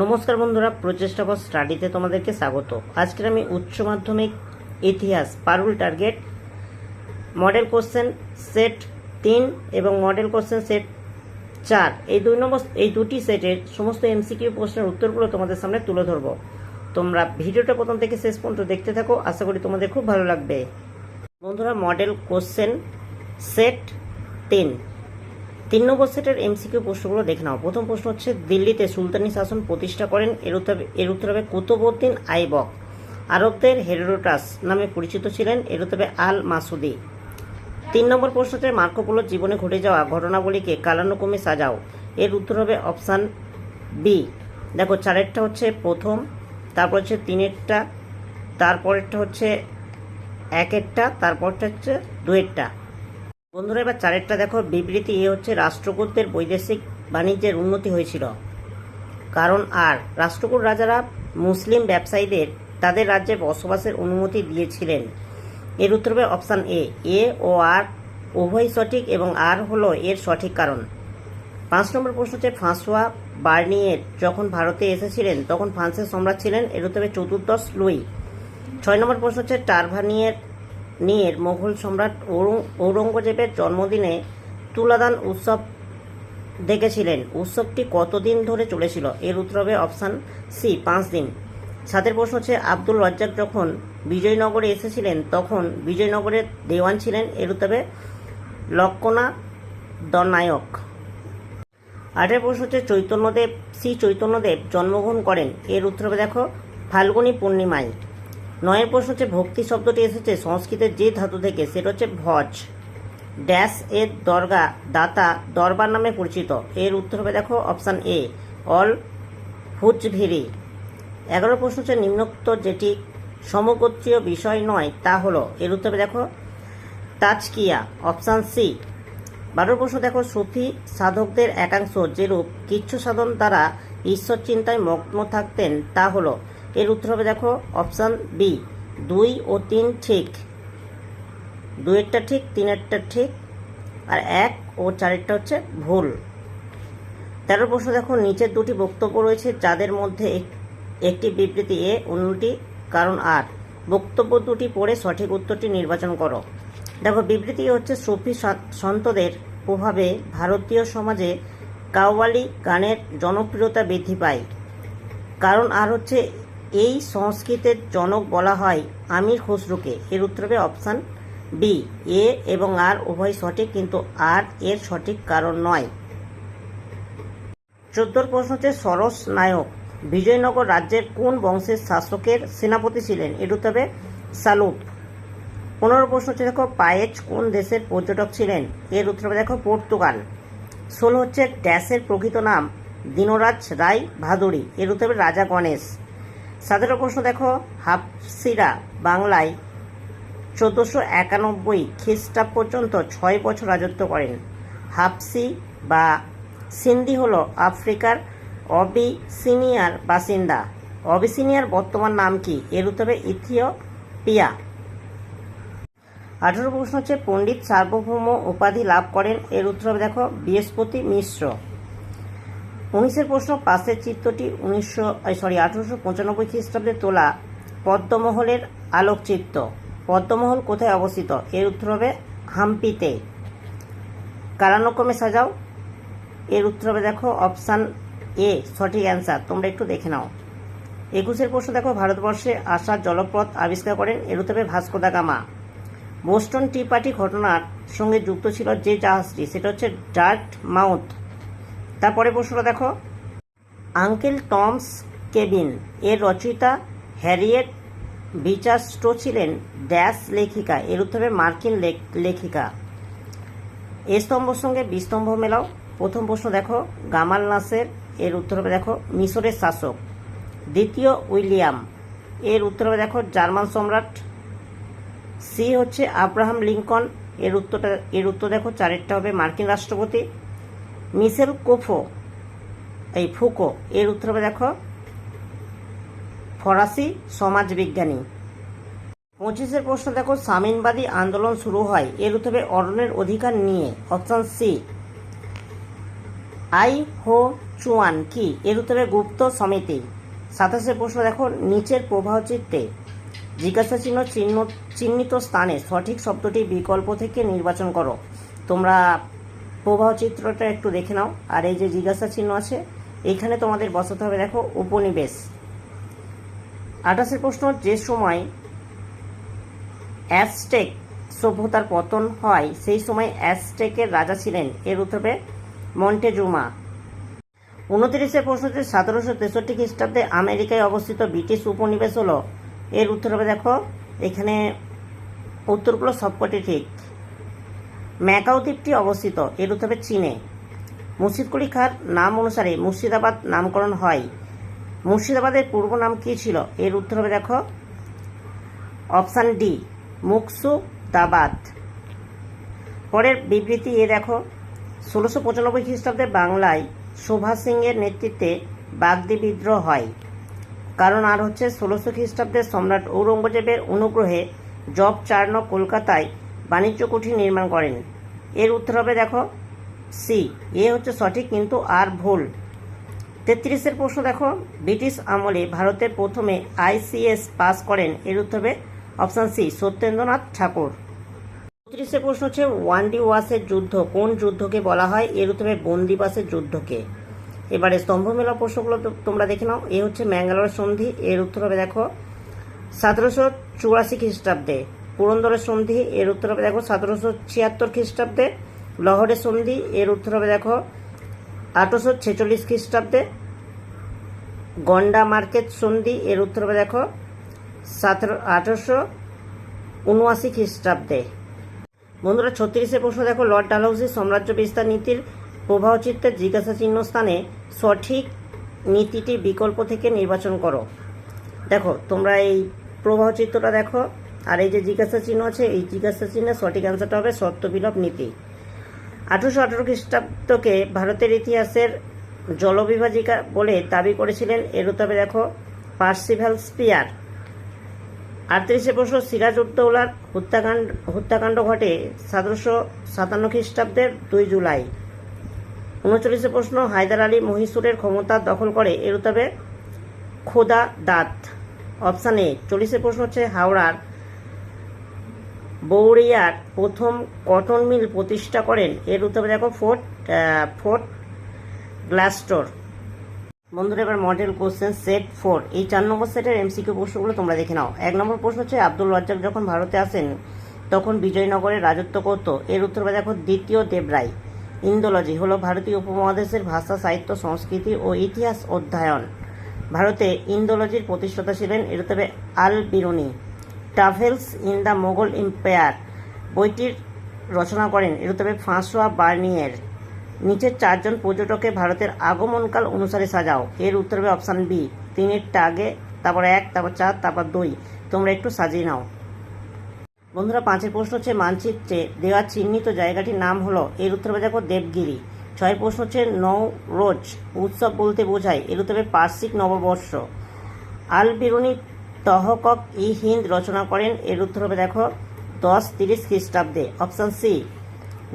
নমস্কার বন্ধুরা, প্রচেষ্টা ফর স্টাডিতে তোমাদেরকে স্বাগত। আজকের আমি উচ্চ মাধ্যমিক ইতিহাস পারুল টার্গেট মডেল কোশ্চেন সেট 3 এবং মডেল কোশ্চেন সেট 4 এই দুটি সেটের সমস্ত এমসিকিউ প্রশ্নের উত্তরগুলো তোমাদের সামনে তুলে ধরবো। তোমরা ভিডিওটা প্রথম থেকে শেষ পর্যন্ত দেখতে থাকো, আশা করি তোমাদের খুব ভালো লাগবে। বন্ধুরা, মডেল কোশ্চেন সেট 3 নম্বর সেটের এমসিকিউ প্রশ্নগুলো দেখে নাও। প্রথম প্রশ্ন হচ্ছে, দিল্লিতে সুলতানি শাসন প্রতিষ্ঠা করেন এর উত্তর হবে কুতুবউদ্দিন আইবক। আরবদের হেরোডোটাস নামে পরিচিত ছিলেন, এর উত্তর হবে আল মাসুদি। 3 নম্বর প্রশ্ন হচ্ছে, মার্কো পোলোর জীবনে ঘটে যাওয়া ঘটনাবলীকে কালানুক্রমে সাজাও। এর উত্তর হবে অপশান বি। দেখো, 4-এরটা হচ্ছে প্রথম, তারপর হচ্ছে 3-এরটা, তারপরেরটা হচ্ছে 1-এরটা, তারপরটা হচ্ছে 2-এরটা। বন্ধুরা, এবার 4-এরটা দেখো, বিবৃতি এ হচ্ছে রাষ্ট্রকূটদের বৈদেশিক বাণিজ্যের উন্নতি হয়েছিল। কারণ আর রাষ্ট্রকূট রাজারা মুসলিম ব্যবসায়ীদের তাদের রাজ্যে বসবাসের অনুমতি দিয়েছিলেন। এর উত্তর হবে অপশান এ ও আর উভয় সঠিক এবং আর হলো এর সঠিক কারণ। 5 নম্বর প্রশ্ন হচ্ছে, ফ্রাঁসোয়া বার্নিয়ের যখন ভারতে এসেছিলেন তখন ফ্রান্সের সম্রাট ছিলেন, এর উত্তর হবে চতুর্দশ লুই। 6 নম্বর প্রশ্ন হচ্ছে, টারভানিয়ের মোগল সম্রাট ঔরঙ্গজেবের জন্মদিনে তুলাদান উৎসব দেখেছিলেন। উৎসবটি কতদিন ধরে চলেছিল? এর উত্তর হবে অপশান সি, 5 দিন। 7-এর প্রশ্ন হচ্ছে, আব্দুল রাজ্জাক যখন বিজয়নগরে এসেছিলেন তখন বিজয়নগরের দেওয়ান ছিলেন, এর উত্তর হবে লক্ষ্মণা দনায়ক। 8-এর প্রশ্ন হচ্ছে, শ্রী চৈতন্যদেব জন্মগ্রহণ করেন, এর উত্তর হবে দেখো ফাল্গুনী পূর্ণিমায়। 9-এর প্রশ্ন হচ্ছে, ভক্তি শব্দটি এসেছে সংস্কৃতের যে ধাতু থেকে, সেটা হচ্ছে ভজ। ড্যাশ এর দরগা দাতা দরবার নামে পরিচিত, এর উত্তর হবে দেখো অপশান এ, অল হুজভিরি। 11 প্রশ্ন হচ্ছে, নিম্নোক্ত যেটি সমগোত্রীয় বিষয় নয় তা হলো, এর উত্তর হবে দেখো তাজকিয়া, অপশান সি। 12 প্রশ্ন দেখো, সুফি সাধকদের একাংশ যেরূপ কিচ্ছু সাধন দ্বারা ঈশ্বর চিন্তায় মগ্ন থাকতেন তা হলো, এর উত্তর হবে দেখো অপশান বি, 2 ও 3 ঠিক। 2-এরটা ঠিক, 3-এরটা ঠিক, আর 1 ও 4-এরটা হচ্ছে ভুল। 13 প্রশ্ন দেখো, নিচের দুটি বক্তব্য রয়েছে যাদের মধ্যে একটি বিবৃতি এ, অন্যটি কারণ আর। বক্তব্য দুটি পড়ে সঠিক উত্তরটি নির্বাচন করো। দেখো, বিবৃতি হচ্ছে, সুফি সন্তদের প্রভাবে ভারতীয় সমাজে কাওয়ালি গানের জনপ্রিয়তা বৃদ্ধি পায়। কারণ আর হচ্ছে, এই সংস্কৃতের জনক বলা হয় আমির খসরুকে, এর উত্তর হবে অপশান বি। এ এবং আর উভয় সঠিক, কিন্তু আর এর সঠিক কারণ নয়। 14 প্রশ্ন হচ্ছে, সরস নায়ক বিজয়নগর রাজ্যের কোন বংশের শাসকের সেনাপতি ছিলেন? এর উত্তর হবে সালুপ। 15 প্রশ্ন হচ্ছে, দেখো, পায়েজ কোন দেশের পর্যটক ছিলেন? এর উত্তর হবে দেখো পর্তুগাল। 16 হচ্ছে, ড্যাশের প্রকৃত নাম দীনরাজ রায় ভাদুড়ী, এর উত্তর হবে রাজা গণেশ। 17 প্রশ্ন দেখো, হাফসিরা বাংলায় 1491 খ্রিস্টাব্দ পর্যন্ত 6 বছর রাজত্ব করেন। হাফসি বা সিন্ধি হল আফ্রিকার অবিসিনিয়ার বাসিন্দা। অবিসিনিয়ার বর্তমান নাম কি? এর উত্তর হবে ইথিওপিয়া। 18 প্রশ্ন হচ্ছে, পণ্ডিত সার্বভৌম উপাধি লাভ করেন, এর উত্তর হবে দেখো বৃহস্পতি মিশ্র। 19-এর প্রশ্ন, পাশের চিত্রটি 1895 খ্রিস্টাব্দে তোলা পদ্মমহলের আলোকচিত্র। পদ্মমহল কোথায় অবস্থিত? এর উত্তর হবে হাম্পিতে। কালানুক্রমে সাজাও, এর উত্তর হবে দেখো অপশান এ, সঠিক অ্যান্সার। তোমরা একটু দেখে নাও। 21-এর প্রশ্ন দেখো, ভারতবর্ষে আসার জলপথ আবিষ্কার করেন, এর উত্তর হবে Vasco da Gama. Boston tea party ঘটনার সঙ্গে যুক্ত ছিল যে জাহাজটি, সেটা হচ্ছে ডার্ট মাউথ। তারপরে প্রশ্নটা দেখো, আঙ্কেল টমস কেবিন এর রচয়িতা হ্যারিয়েট বিচার স্টো ছিলেন ড্যাশ লেখিকা, এর উত্তর হবে মার্কিন লেখিকা। এ স্তম্ভর সঙ্গে বিস্তম্ভ মেলাও। প্রথম প্রশ্ন দেখো, গামাল নাসের, এর উত্তর হবে দেখো মিশরের শাসক। দ্বিতীয় উইলিয়াম, এর উত্তর হবে দেখো জার্মান সম্রাট। সি হচ্ছে আব্রাহাম লিঙ্কন, এর উত্তর দেখো 4-এরটা হবে মার্কিন রাষ্ট্রপতি। মিশেল ফুকো, এর উত্তর হবে দেখো ফরাসি সমাজবিজ্ঞানী। 25-এর প্রশ্ন দেখো, সামিনবাদী আন্দোলন শুরু হয়, এর উত্তর হবে অরণ্যের অধিকার নিয়ে, অপশান সি। আই হো চুয়ান কি? এর উত্তরে গুপ্ত সমিতি। 27 প্রশ্ন দেখো, নিচের প্রবাহ চিত্রে জিজ্ঞাসা চিহ্নিত স্থানে সঠিক শব্দটি বিকল্প থেকে নির্বাচন করো। তোমরা প্রবাহ চিত্রটা একটু দেখে নাও। আর এই যে জিজ্ঞাসা চিহ্ন আছে, এখানে তোমাদের বসাতে হবে দেখো উপনিবেশ। 28 প্রশ্ন, যে সময় অ্যাজটেক সভ্যতার পতন হয় সেই সময় অ্যাজটেকের রাজা ছিলেন। এর উত্তরে মন্টেজুমা। 29 প্রশ্ন হচ্ছে 1763 খ্রিস্টাব্দে আমেরিকায় অবস্থিত ব্রিটিশ উপনিবেশ হলো। এর উত্তর হবে দেখো, এখানে উত্তরগুলো সবকটি ঠিক। ম্যাকাও দ্বীপটি অবস্থিত। এর উত্তর হবে চীনে। মুর্শিদকুলি খাঁর নাম অনুসারে মুর্শিদাবাদ নামকরণ হয়। মুর্শিদাবাদের পূর্ব নাম কী ছিল? এর উত্তর হবে দেখো অপশান ডি, মুকসুদাবাদ। পরের বিবৃতি এ দেখো, 1695 খ্রিস্টাব্দে বাংলায় সুভাষ সিংয়ের নেতৃত্বে বাগদি বিদ্রোহ হয়। কারণ আর হচ্ছে 1600 খ্রিস্টাব্দে সম্রাট ঔরঙ্গজেবের অনুগ্রহে জব চার্ন কলকাতায় বাণিজ্য কুঠি নির্মাণ করেন। এর উত্তর হবে দেখো সি, এ হচ্ছে সঠিক কিন্তু আর ভুল। 33 প্রশ্ন দেখো, ব্রিটিশ আমলে ভারতের প্রথমে ICS পাস করেন। এর উত্তর হবে অপশান সি, সত্যেন্দ্রনাথ ঠাকুর। 34 প্রশ্ন হচ্ছে ওয়ান্ডিওয়াসের যুদ্ধ কোন যুদ্ধকে বলা হয়? এর উত্তর হবে বন্দিবাসের যুদ্ধকে। এবারে স্তম্ভমেলা প্রশ্নগুলো তোমরা দেখে নাও। এ হচ্ছে ম্যাঙ্গালোর সন্ধি। এর উত্তর হবে দেখো 1784 খ্রিস্টাব্দে। পুরন্দরের সন্ধি। এর উত্তর হবে দেখো 1776 খ্রিস্টাব্দে। লহরের সন্ধি। এর উত্তর হবে দেখো 1846 খ্রিস্টাব্দে। গন্ডা মার্কেট সন্ধি। এর উত্তর হবে দেখো 1879 খ্রিস্টাব্দে। বন্ধুরা 36 প্রশ্ন দেখো, লর্ড ডালহৌসির সাম্রাজ্য বিস্তার নীতির প্রবাহ চিত্রের জিজ্ঞাসা চিহ্ন স্থানে সঠিক নীতিটি বিকল্প থেকে নির্বাচন করো। দেখো তোমরা এই প্রবাহ চিত্রটা দেখো, আর এই যে জিজ্ঞাসা চিহ্ন আছে, এই জিজ্ঞাসা চিহ্নের সঠিক অ্যান্সারটা হবে সত্যবিলোপ নীতি। 1818 খ্রিস্টাব্দকে ভারতের ইতিহাসের জলবিভাজিকা বলে দাবি করেছিলেন। এর উত্তরে দেখো পার্সিভাল স্পিয়ার। 38 প্রশ্ন, সিরাজউদ্দৌলার হত্যাকাণ্ড ঘটে 1757 খ্রিস্টাব্দের 2 জুলাই। 39 প্রশ্ন, হায়দার আলী মহীশূরের ক্ষমতা দখল করে। এর উত্তরে খোদা দাত, অপশান এ। 40 প্রশ্ন হচ্ছে হাওড়ার বৌড়িয়ার প্রথম কটন মিল প্রতিষ্ঠা করেন। এর উত্তরে দেখো ফোর্ট গ্লাস্টোর। বন্ধুরা এবার মডেল কোশ্চেন সেট 4, এই 4 নম্বর সেটের এমসিকিউ প্রশ্নগুলো তোমরা দেখে নাও। 1 নম্বর প্রশ্ন হচ্ছে আব্দুল রাজ্জাক যখন ভারতে আসেন তখন বিজয়নগরে রাজত্ব করত। এর উত্তর দেখো দ্বিতীয় দেবরায়। ইন্দোলজি হলো ভারতীয় উপমহাদেশের ভাষা, সাহিত্য, সংস্কৃতি ও ইতিহাস অধ্যয়ন। ভারতে ইন্দোলজির প্রতিষ্ঠাতা ছিলেন। এর উত্তরে Al Biruni. Travels in the Mogul empire বইটির রচনা করেন। এর উত্তরে ফ্রাঁসোয়া বার্নিয়ের। নিচের 4 জন পর্যটককে ভারতের আগমনকাল অনুসারে সাজাও। এর উত্তর হবে অপশান বি, 3টা আগে, তারপর 1, তারপর 4, তারপর 2। তোমরা একটু সাজিয়ে নাও। বন্ধুরা 5 প্রশ্ন হচ্ছে মানচিত্রে দেওয়া চিহ্নিত জায়গাটির নাম হলো। এর উত্তর হবে দেখো দেবগিরি। 6 প্রশ্ন হচ্ছে নওরোজ উৎসব বলতে বোঝায়। এর উত্তর হবে পার্সিক নববর্ষ। আল বিরুনি তহকক ই হিন্দ রচনা করেন। এর উত্তর হবে দেখো 1030 খ্রিস্টাব্দে, অপশান সি।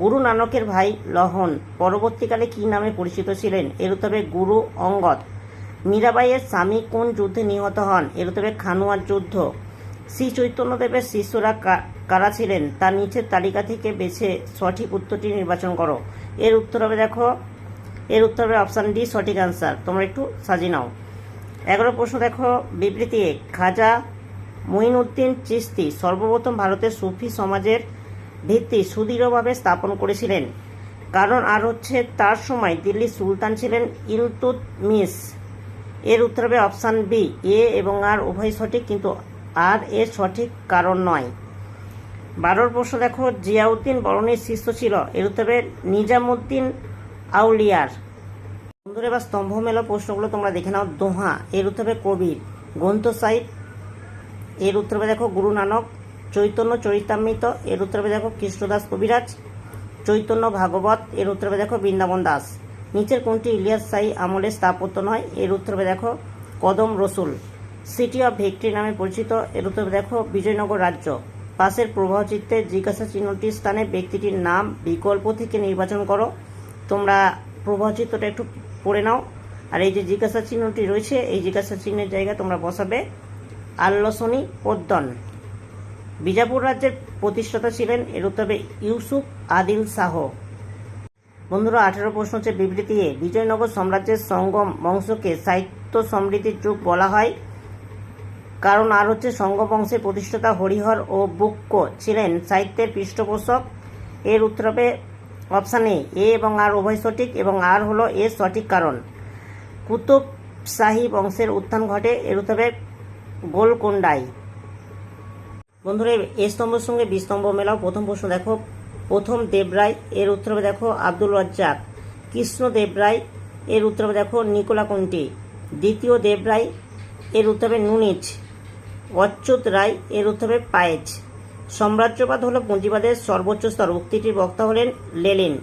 গুরু নানকের ভাই লহন পরবর্তীকালে কি নামে পরিচিত ছিলেন? এর উত্তরে গুরু অঙ্গদ। মীরাবাইয়ের স্বামী কোন যুদ্ধে নিহত হন? এর উত্তরে খানুয়ার যুদ্ধ। শ্রী চৈতন্যদেবের শিষ্যরা কারা ছিলেন? তার নিচের তালিকা থেকে বেছে সঠিক উত্তরটি নির্বাচন করো। এর উত্তর হবে দেখো, এর উত্তর হবে অপশান ডি, সঠিক অ্যান্সার। তোমরা একটু সাজিয়ে নাও। 11 প্রশ্ন দেখো, বিবৃতি খাজা মঈনুদ্দিন চিশতি সর্বপ্রথম ভারতের সুফি সমাজের ভিত্তি সুদৃঢ়ভাবে স্থাপন করেছিলেন। কারণ আর হচ্ছে তার সময় দিল্লির সুলতান ছিলেন ইলতুৎমিশ। এর উত্তর হবে অপশান বি, এ এবং আর উভয় সঠিক, কিন্তু আর এর সঠিক কারণ নয়। 12 প্রশ্ন দেখো, জিয়াউদ্দিন বরনির শিষ্য ছিল। এর উত্তর হবে নিজামুদ্দিন আউলিয়ার। বন্ধুরা এবার স্তম্ভমেলা প্রশ্নগুলো তোমরা দেখে নাও। দোহা এর উত্তর হবে কবির। গ্রন্থ সাহিব এর উত্তর হবে দেখো গুরু নানক। চৈতন্য চরিতামৃত এর উত্তর হবে দেখো কৃষ্ণদাস কবিরাজ। চৈতন্য ভাগবত এর উত্তর হবে দেখো বৃন্দাবন দাস। নিচের কোনটি ইলিয়াস শাহী আমলের স্থাপত্য নয়? এর উত্তর হবে দেখো কদম রসুল। সিটি অফ ভিক্টরি নামে পরিচিত। এর উত্তর হবে দেখো বিজয়নগর রাজ্য। পাশের প্রবাহ চিত্রে জিজ্ঞাসা চিহ্নটির স্থানে ব্যক্তিটির নাম বিকল্প থেকে নির্বাচন করো। তোমরা প্রবাহচিত্রটা একটু পড়ে নাও। আর এই যে জিজ্ঞাসা চিহ্নটি রয়েছে, এই জিজ্ঞাসা চিহ্নের জায়গায় তোমরা বসাবে আল্লসনি পদ্মন। বিজাপুর রাজ্যের প্রতিষ্ঠাতা ছিলেন, এর উত্তর হবে ইউসুফ আদিল শাহ। বন্ধুরা 18 প্রশ্ন হচ্ছে বিবৃতি এ, বিজয়নগর সাম্রাজ্যের সঙ্গম বংশকে সাহিত্য সমৃদ্ধির যুগ বলা হয়। কারণ আর হচ্ছে সঙ্গম বংশের প্রতিষ্ঠাতা হরিহর ও বুক্ক ছিলেন সাহিত্যের পৃষ্ঠপোষক। এর উত্তর হবে অপশান এ এবং আর উভয় সঠিক, এবং আর হলো এর সঠিক কারণ। কুতুব শাহী বংশের উত্থান ঘটে, এর উত্তর হবে গোলকোন্ডায়। বন্ধুরা এ স্তম্ভের সঙ্গে বি স্তম্ভ মেলাও। প্রথম প্রশ্ন দেখো, প্রথম দেবরায়, এর উত্তর হবে দেখো আব্দুল রাজ্জাক। কৃষ্ণ দেবরায়, এর উত্তর হবে দেখো নিকোলা কুন্টি। দ্বিতীয় দেবরায়, এর উত্তর হবে নুনিচ। অচ্যুত রায়, এর উত্তর হবে পায়েজ। সাম্রাজ্যবাদ হলো পুঁজিবাদের সর্বোচ্চ স্তর, উক্তিটির বক্তা হলেন লেনিন।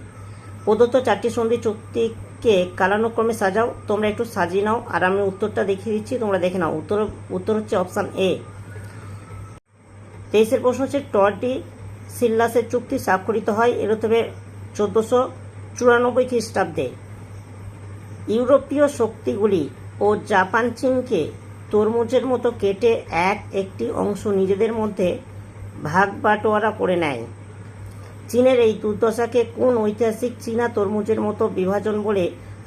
প্রদত্ত 4টি সন্ধি চুক্তিকে কালানুক্রমে সাজাও। তোমরা একটু সাজিয়ে নাও, আর আমি উত্তরটা দেখিয়ে দিচ্ছি, তোমরা দেখে নাও। উত্তর হচ্ছে অপশান এ। 23 প্রশ্ন হচ্ছে টর্ডি সিল্লাসের চুক্তি স্বাক্ষরিত হয়, এর উত্তর হবে 1494 খ্রিস্টাব্দে। ইউরোপীয় শক্তিগুলি ও জাপান চীনকে তরমুজের মতো কেটে একটি অংশ নিজেদের মধ্যে ভাগ বাটোয়ারা করে নেয়। চীনের এই দুর্দশাকে কোন ঐতিহাসিক চীনা তরমুজের মতো বিভাজন বলে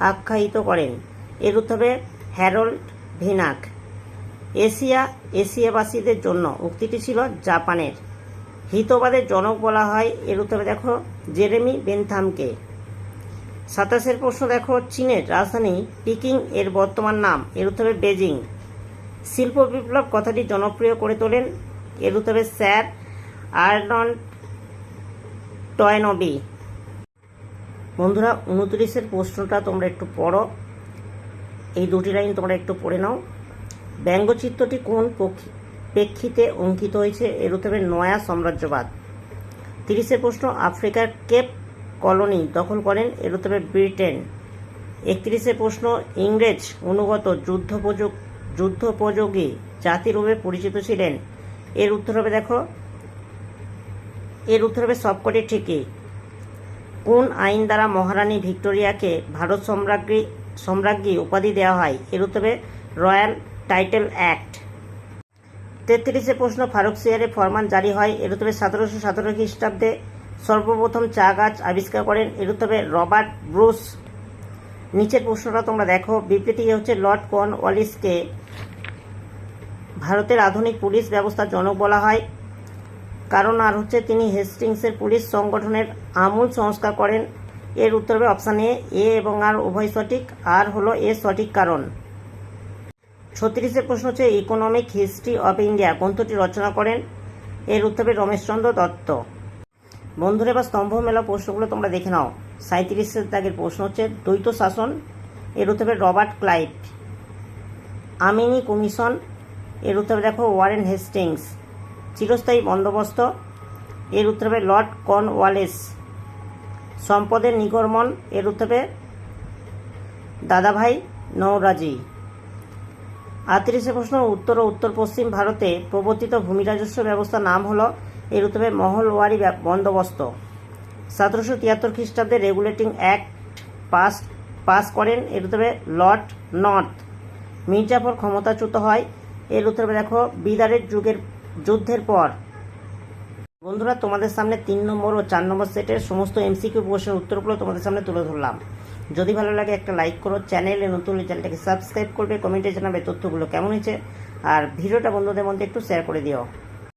আখ্যায়িত করেন? এর উত্তর হবে হ্যারল্ড ভিনাক। এশিয়াবাসীদের জন্য উক্তিটি ছিল জাপানের। হিতবাদের জনক বলা হয়, এর উত্তরে দেখো জেরেমি বেনথামকে। 27 প্রশ্ন দেখো, চীনের রাজধানী পিকিং এর বর্তমান নাম? এর উত্তরে বেজিং। শিল্প বিপ্লব কথাটি জনপ্রিয় করে তোলেন? এর উত্তরে স্যার আর্নল্ড টয়নবি। বন্ধুরা 29 প্রশ্নটা তোমরা একটু পড়ো, এই দুটি লাইন তোমরা একটু পড়ে নাও। ব্যঙ্গচিত্রটি কোন প্রেক্ষিতে অঙ্কিত হয়েছে? এর উত্তরে নয়া সাম্রাজ্যবাদ। 30 প্রশ্ন, আফ্রিকার কেপ কলোনি দখল করেন? এর উত্তরে ব্রিটেন। 31 প্রশ্ন, ইংরেজ অনুগত যুদ্ধোপযোগী জাতি রূপে পরিচিত ছিলেন? এর উত্তর হবে দেখো, এর উত্তর হবে সবকটি ঠিকই। কোন আইন দ্বারা মহারানী ভিক্টোরিয়াকে ভারত সম্রাজ্ঞী উপাধি দেওয়া হয়? এর উত্তর হবে রয়্যাল টাইটেল অ্যাক্ট। 33 প্রশ্ন, ফারুকশিয়ারে ফরমান জারি হয়? এর উত্তরে 1717 খ্রিস্টাব্দে। সর্বপ্রথম চা গাছ আবিষ্কার করেন? এর উত্তর হবে রবার্ট ব্রুস। নিচের প্রশ্নটা তোমরা দেখো, বিবৃতি হচ্ছে লর্ড কর্নওয়ালিসকে ভারতের আধুনিক পুলিশ ব্যবস্থার জনক বলা হয়। কারণ আর হচ্ছে তিনি হেস্টিংসের পুলিশ সংগঠনের আমূল সংস্কার করেন। এর উত্তর হবে অপশান এ এবং আর উভয় সঠিক, আর হলো এর সঠিক কারণ। 36 প্রশ্ন হচ্ছে ইকোনমিক হিস্ট্রি অফ ইন্ডিয়া গ্রন্থটি রচনা করেন? এর উত্তর হবে রমেশচন্দ্র দত্ত। বন্ধুরা এবার স্তম্ভ মেলা প্রশ্নগুলো তোমরা দেখে নাও। 37 দাগের প্রশ্ন হচ্ছে দ্বৈত শাসন? এর উত্তর হবে রবার্ট ক্লাইভ। আমিনি কমিশন? এর উত্তর দেখো ওয়ারেন হেস্টিংস। চিরস্থায়ী বন্দোবস্ত? এর উত্তর হবে লর্ড কর্নওয়ালিস। সম্পদের নিগমন? এর উত্তর হবে দাদাভাই নওরাজি। 38 প্রশ্ন, উত্তর ও উত্তর পশ্চিম ভারতে প্রবর্তিত ভূমি রাজস্ব ব্যবস্থার নাম হলো? এর উত্তর হবে মহলওয়ারি বন্দোবস্ত। 1773 খ্রিস্টাব্দে রেগুলেটিং অ্যাক্ট পাস করেন? এর উত্তর হবে লর্ড নর্থ। মির্জাফর ক্ষমতাচ্যুত হয়? এর উত্তর হবে দেখো বিদারের যুদ্ধের পর। বন্ধুরা তোমাদের সামনে 3 নম্বর ও 4 নম্বর সেটের সমস্ত এমসিকিউ প্রশ্নের উত্তরগুলো তোমাদের সামনে তুলে ধরলাম। যদি ভালো লাগে একটা লাইক করো, চ্যানেলে নতুন হলে চ্যানেলটাকে সাবস্ক্রাইব করবে, কমেন্টে জানাবে তথ্যগুলো কেমন হয়েছে, আর ভিডিওটা বন্ধুদের মধ্যে একটু শেয়ার করে দিও।